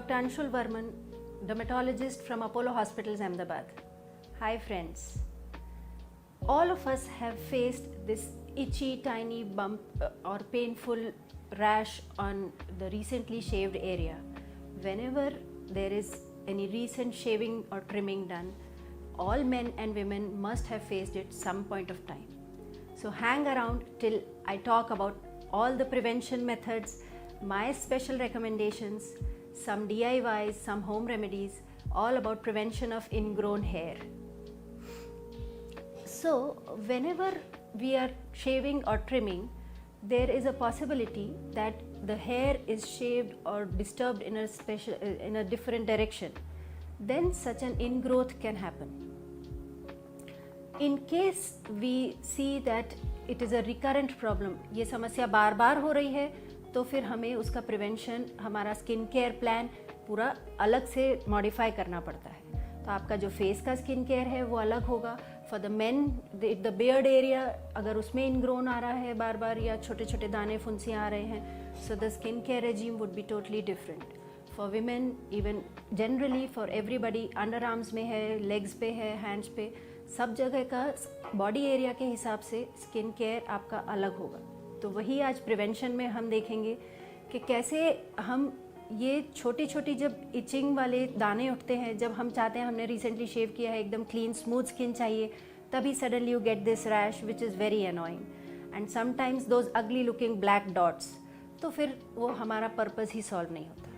Dr. Anshul Varman, dermatologist from Apollo Hospitals, Ahmedabad. Hi friends. All of us have faced this itchy tiny bump or painful rash on the recently shaved area. Whenever there is any recent shaving or trimming done, all men and women must have faced it some point of time. So hang around till I talk about all the prevention methods, my special recommendations, some DIYs, some home remedies, all about prevention of ingrown hair. So whenever we are shaving or trimming, there is a possibility that the hair is shaved or disturbed in a different direction. Then such an ingrowth can happen. In case we see that it is a recurrent problem, ये समस्या बार बार हो रही है, तो फिर हमें उसका prevention, हमारा स्किन केयर प्लान पूरा अलग से मॉडिफाई करना पड़ता है. तो आपका जो फेस का स्किन केयर है वो अलग होगा. For the main the beard area, अगर उसमें इनग्रोन आ रहा है बार बार या छोटे छोटे दाने फुंसियाँ आ रहे हैं, so the skin care regime would be totally different. For women, even generally for everybody, under arms में है, लेग्स पे है, हैंड्स पे, सब जगह का बॉडी एरिया के हिसाब से स्किन केयर आपका अलग होगा. तो वही आज प्रिवेंशन में हम देखेंगे कि कैसे हम ये छोटी छोटी जब इचिंग वाले दाने उठते हैं, जब हम चाहते हैं, हमने रिसेंटली शेव किया है, एकदम क्लीन स्मूथ स्किन चाहिए, तभी suddenly you get this rash which is very annoying and sometimes those अगली लुकिंग ब्लैक डॉट्स. तो फिर वो हमारा पर्पज़ ही सॉल्व नहीं होता.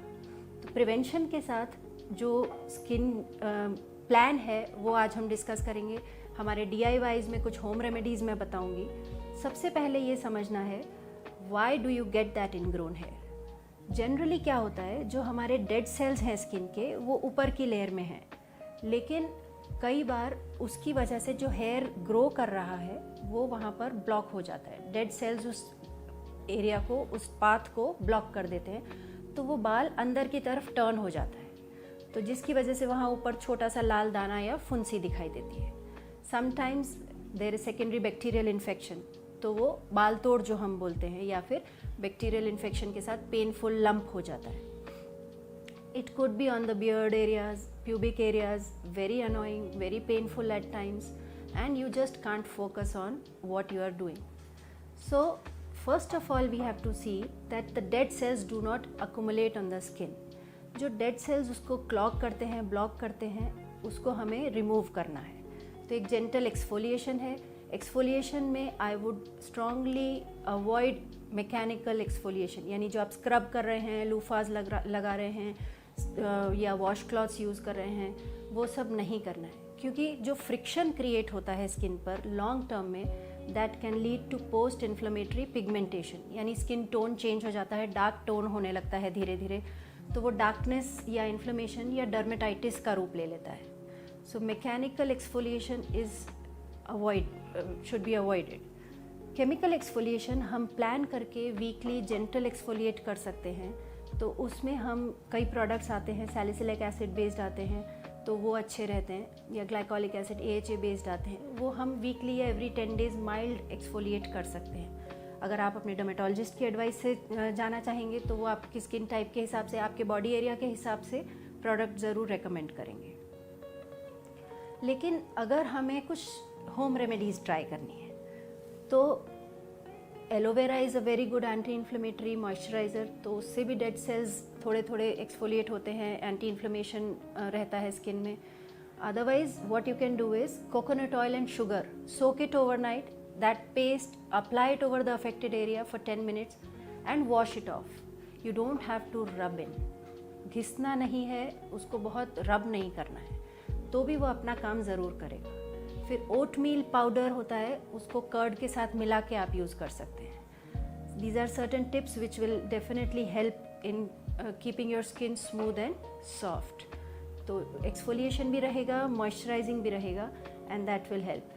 तो प्रिवेंशन के साथ जो स्किन प्लान है वो आज हम डिस्कस करेंगे. हमारे DIYs में कुछ होम रेमेडीज़ मैं बताऊंगी. सबसे पहले ये समझना है, why do you get that ingrown hair. Generally क्या होता है, जो हमारे डेड सेल्स हैं स्किन के, वो ऊपर की लेयर में हैं, लेकिन कई बार उसकी वजह से जो हेयर ग्रो कर रहा है वो वहाँ पर ब्लॉक हो जाता है. डेड सेल्स उस एरिया को, उस पाथ को ब्लॉक कर देते हैं, तो वो बाल अंदर की तरफ टर्न हो जाता है, तो जिसकी वजह से वहाँ ऊपर छोटा सा लाल दाना या फुंसी दिखाई देती है. Sometimes there is secondary bacterial infection, तो वो बाल तोड़ जो हम बोलते हैं, या फिर बैक्टीरियल इन्फेक्शन के साथ पेनफुल लंप हो जाता है. It could be on the beard areas, pubic areas, very annoying, very painful at times, and you just can't focus on what you are doing. So first of all we have to see that the dead cells do not accumulate on the skin. जो dead cells उसको clog करते हैं, block करते हैं, उसको हमें remove करना है. तो एक जेंटल एक्सफोलिएशन है. एक्सफोलिएशन में I would strongly avoid mechanical exfoliation, यानी जो आप स्क्रब कर रहे हैं, लूफाज लगा रहे हैं या वॉश क्लॉथ्स यूज़ कर रहे हैं, वो सब नहीं करना है, क्योंकि जो फ्रिक्शन क्रिएट होता है स्किन पर लॉन्ग टर्म में, that can lead to post inflammatory pigmentation, यानी स्किन टोन चेंज हो जाता है, डार्क टोन होने लगता है धीरे धीरे, तो वो डार्कनेस या इन्फ्लेमेशन या डर्मेटाइटिस का रूप ले लेता है. So mechanical exfoliation should be avoided. Chemical exfoliation हम प्लान करके वीकली जेंटल एक्सफोलिएट कर सकते हैं. तो उसमें हम कई प्रोडक्ट्स आते हैं, सैलिसिलिक एसिड बेस्ड आते हैं, तो वो अच्छे रहते हैं, या ग्लाइकोलिक एसिड AHA बेस्ड आते हैं, वो हम वीकली या एवरी 10 डेज माइल्ड एक्सफोलिएट कर सकते हैं. अगर आप अपने डर्मेटोलॉजिस्ट की एडवाइस से जाना चाहेंगे तो वो आपकी स्किन टाइप के हिसाब से, आपके बॉडी एरिया के हिसाब से प्रोडक्ट ज़रूर रेकमेंड करेंगे. लेकिन अगर हमें कुछ होम रेमेडीज़ ट्राई करनी है, तो aloe vera is a very good anti inflammatory moisturiser. तो उससे भी डेड सेल्स थोड़े थोड़े एक्सफोलिएट होते हैं, एंटी इन्फ्लेमेशन रहता है स्किन में. Otherwise what you can do is coconut oil and sugar, soak it overnight. That paste, apply it over the affected area for 10 minutes and wash it off. You don't have to rub in. घिसना नहीं है, उसको बहुत रब नहीं करना है, तो भी वो अपना काम ज़रूर करेगा. फिर ओट मील पाउडर होता है, उसको कर्ड के साथ मिला के आप यूज़ कर सकते हैं. These are certain tips which will definitely help in keeping your skin smooth and soft. तो एक्सफोलिएशन भी रहेगा, मॉइस्चराइजिंग भी रहेगा, and that will help.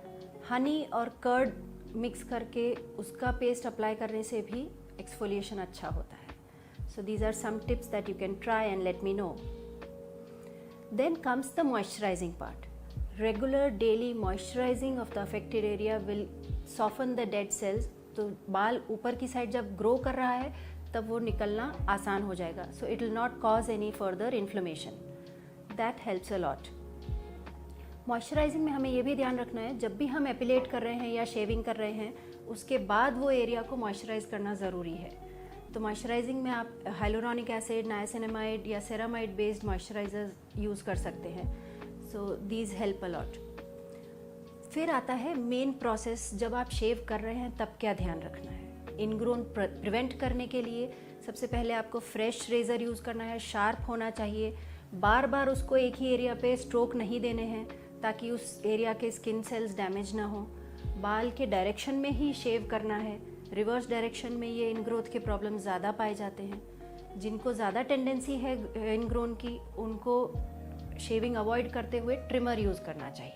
Honey और कर्ड मिक्स करके उसका पेस्ट अप्लाई करने से भी एक्सफोलिएशन अच्छा होता है. So these are some tips that you can try and let me know. Then comes the moisturising part. Regular daily moisturising of the affected area will soften the dead cells. तो बाल ऊपर की side जब grow कर रहा है तब वो निकलना आसान हो जाएगा. So it will not cause any further inflammation. That helps a lot. Moisturising में हमें ये भी ध्यान रखना है, जब भी हम एपिलेट कर रहे हैं या शेविंग कर रहे हैं उसके बाद वो एरिया को मॉइस्चराइज करना ज़रूरी है. तो मॉइस्चराइजिंग में आप हाइलुरोनिक एसिड, नाइसिनामाइड या सेरामाइड बेस्ड मॉइस्चराइजर यूज़ कर सकते हैं. So these help a lot. फिर आता है मेन प्रोसेस, जब आप शेव कर रहे हैं तब क्या ध्यान रखना है. इनग्रोन प्रिवेंट करने के लिए सबसे पहले आपको फ्रेश रेज़र यूज़ करना है, शार्प होना चाहिए. बार बार उसको एक ही एरिया पे स्ट्रोक नहीं देने हैं ताकि उस एरिया के स्किन सेल्स डैमेज ना हो. बाल के डायरेक्शन में ही शेव करना है. रिवर्स डायरेक्शन में ये इनग्रोथ के प्रॉब्लम ज़्यादा पाए जाते हैं. जिनको ज़्यादा टेंडेंसी है इनग्रोन की, उनको शेविंग अवॉइड करते हुए ट्रिमर यूज़ करना चाहिए.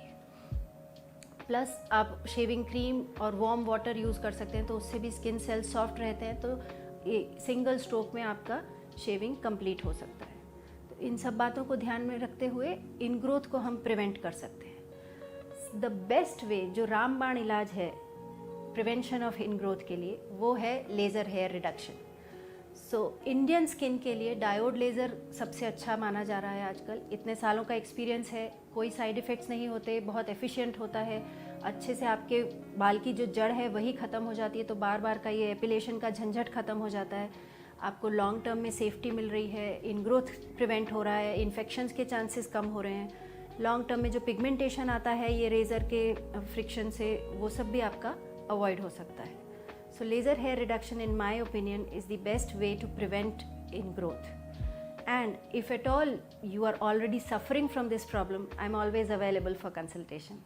प्लस आप शेविंग क्रीम और वार्म वाटर यूज़ कर सकते हैं, तो उससे भी स्किन सेल्स सॉफ्ट रहते हैं. तो ये सिंगल स्ट्रोक में आपका शेविंग कंप्लीट हो सकता है. तो इन सब बातों को ध्यान में रखते हुए इनग्रोथ को हम प्रिवेंट कर सकते हैं. द बेस्ट वे, जो रामबाण इलाज है प्रिवेंशन ऑफ इनग्रोथ के लिए, वो है laser hair reduction. So Indian skin के लिए डायोड लेज़र सबसे अच्छा माना जा रहा है आजकल. इतने सालों का एक्सपीरियंस है, कोई साइड इफ़ेक्ट्स नहीं होते, बहुत एफिशिएंट होता है, अच्छे से आपके बाल की जो जड़ है वही ख़त्म हो जाती है. तो बार बार का ये एपिलेशन का झंझट ख़त्म हो जाता है. आपको लॉन्ग टर्म में सेफ्टी मिल रही है, इनग्रोथ प्रिवेंट हो रहा है, इन्फेक्शंस के चांसेस कम हो रहे हैं. लॉन्ग टर्म में जो पिगमेंटेशन आता है ये रेज़र के फ्रिक्शन से, वो सब भी आपका अवॉइड हो सकता है. So laser hair reduction in my opinion is the best way to prevent ingrowth. And if at all you are already suffering from this problem, I'm always available for consultation.